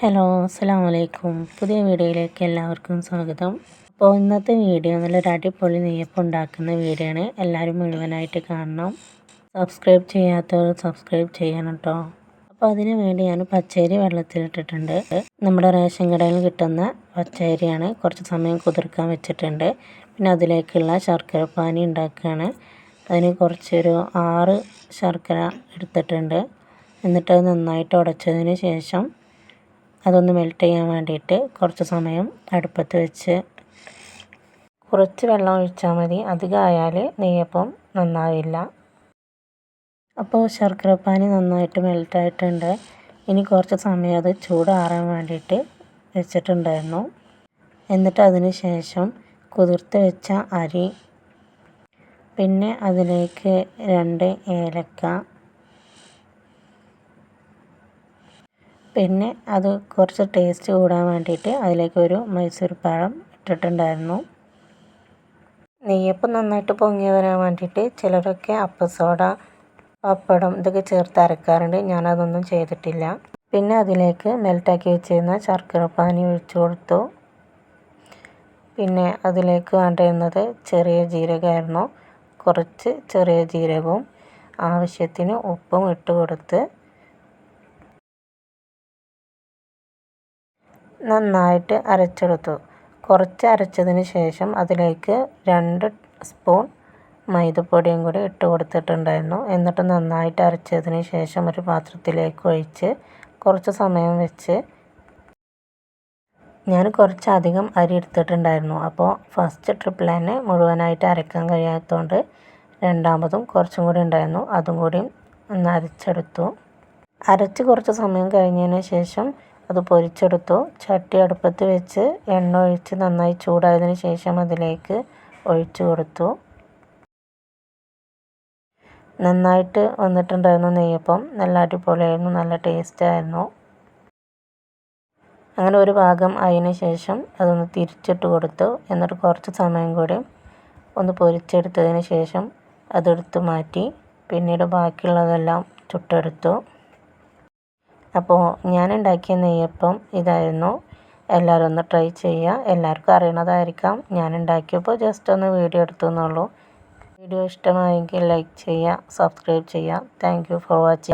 Hello, അസ്സലാമു അലൈക്കും. പുതിയ വീഡിയോയിലേക്ക് എല്ലാവർക്കും സ്വാഗതം. അപ്പോൾ ഇന്നത്തെ വീഡിയോ നല്ലൊരു അടിപൊളി നെയ്യപ്പം ഉണ്ടാക്കുന്ന വീഡിയോ ആണ്. എല്ലാവരും മുഴുവനായിട്ട് കാണണം. സബ്സ്ക്രൈബ് ചെയ്യാത്തവർ സബ്സ്ക്രൈബ് ചെയ്യണം കേട്ടോ. അപ്പോൾ അതിന് വേണ്ടി ഞാൻ പച്ചരി വെള്ളത്തിലിട്ടിട്ടുണ്ട്. നമ്മുടെ റേഷൻ കടയിൽ കിട്ടുന്ന പച്ചരിയാണ്. കുറച്ച് സമയം കുതിർക്കാൻ വെച്ചിട്ടുണ്ട്. പിന്നെ അതിലേക്കുള്ള ശർക്കര പാനി ഉണ്ടാക്കുകയാണ്. അതിന് കുറച്ചൊരു 6 ശർക്കര എടുത്തിട്ടുണ്ട്. എന്നിട്ട് അത് നന്നായിട്ട് ഉടച്ചതിന് ശേഷം അതൊന്ന് മെൽറ്റ് ചെയ്യാൻ വേണ്ടിയിട്ട് കുറച്ച് സമയം അടുപ്പത്ത് വെച്ച് കുറച്ച് വെള്ളം ഒഴിച്ചാൽ മതി. അധികമായാൽ നെയ്യപ്പം നന്നാവില്ല. അപ്പോൾ ശർക്കരപ്പാനി നന്നായിട്ട് മെൽറ്റായിട്ടുണ്ട്. ഇനി കുറച്ച് സമയം അത് ചൂടാറാൻ വേണ്ടിയിട്ട് വെച്ചിട്ടുണ്ടായിരുന്നു. എന്നിട്ട് അതിന് ശേഷം കുതിർത്ത് വെച്ച അരി, പിന്നെ അതിലേക്ക് 2 ഏലക്ക, പിന്നെ അത് കുറച്ച് ടേസ്റ്റ് കൂടാൻ വേണ്ടിയിട്ട് അതിലേക്ക് ഒരു മൈസൂർ പഴം ഇട്ടിട്ടുണ്ടായിരുന്നു. നെയ്യപ്പം നന്നായിട്ട് പൊങ്ങി വരാൻ വേണ്ടിയിട്ട് ചിലരൊക്കെ അപ്പസോഡ, പപ്പടം ഇതൊക്കെ ചേർത്ത് അരക്കാറുണ്ട്. ഞാനതൊന്നും ചെയ്തിട്ടില്ല. പിന്നെ അതിലേക്ക് മെൽറ്റാക്കി വെച്ചിരുന്ന ശർക്കര പാനി ഒഴിച്ചു കൊടുത്തു. പിന്നെ അതിലേക്ക് വേണ്ടിയിരുന്നത് ചെറിയ ജീരകമായിരുന്നു. കുറച്ച് ചെറിയ ജീരകവും ആവശ്യത്തിന് ഉപ്പും ഇട്ട് കൊടുത്ത് നന്നായിട്ട് അരച്ചെടുത്തു. കുറച്ച് അരച്ചതിന് ശേഷം അതിലേക്ക് 2 സ്പൂൺ മൈദപ്പൊടിയും കൂടി ഇട്ട് കൊടുത്തിട്ടുണ്ടായിരുന്നു. എന്നിട്ട് നന്നായിട്ട് അരച്ചതിന് ശേഷം ഒരു പാത്രത്തിലേക്ക് ഒഴിച്ച് കുറച്ച് സമയം വെച്ച് ഞാൻ കുറച്ചധികം അരി എടുത്തിട്ടുണ്ടായിരുന്നു. അപ്പോൾ ഫസ്റ്റ് ട്രിപ്പിൽ തന്നെ മുഴുവനായിട്ട് അരക്കാൻ കഴിയാത്തതുകൊണ്ട് രണ്ടാമതും കുറച്ചും കൂടി ഉണ്ടായിരുന്നു. അതും കൂടി ഒന്ന് അരച്ചെടുത്തു. അരച്ച് കുറച്ച് സമയം കഴിഞ്ഞതിന് ശേഷം അത് പൊരിച്ചെടുത്തു. ചട്ടി അടുപ്പത്ത് വെച്ച് എണ്ണ ഒഴിച്ച് നന്നായി ചൂടായതിന് ശേഷം അതിലേക്ക് ഒഴിച്ചു കൊടുത്തു. നന്നായിട്ട് വന്നിട്ടുണ്ടായിരുന്നു നെയ്യപ്പം. നല്ല അടിപൊളിയായിരുന്നു, നല്ല ടേസ്റ്റായിരുന്നു. അങ്ങനെ ഒരു ഭാഗം അതിന് ശേഷം അതൊന്ന് തിരിച്ചിട്ട് കൊടുത്തു. എന്നിട്ട് കുറച്ച് സമയം കൂടി ഒന്ന് പൊരിച്ചെടുത്തതിന് ശേഷം അതെടുത്ത് മാറ്റി പിന്നീട് ബാക്കിയുള്ളതെല്ലാം ചുട്ടെടുത്തു. അപ്പോൾ ഞാൻ ഉണ്ടാക്കിയ നെയ്യപ്പം ഇതായിരുന്നു. എല്ലാവരും ഒന്ന് ട്രൈ ചെയ്യുക. എല്ലാവർക്കും അറിയണതായിരിക്കാം. ഞാൻ ഉണ്ടാക്കിയപ്പോൾ ജസ്റ്റ് ഒന്ന് വീഡിയോ എടുത്തു എന്നുള്ളൂ. വീഡിയോ ഇഷ്ടമായെങ്കിൽ ലൈക്ക് ചെയ്യുക, സബ്സ്ക്രൈബ് ചെയ്യുക. Thank you for watching.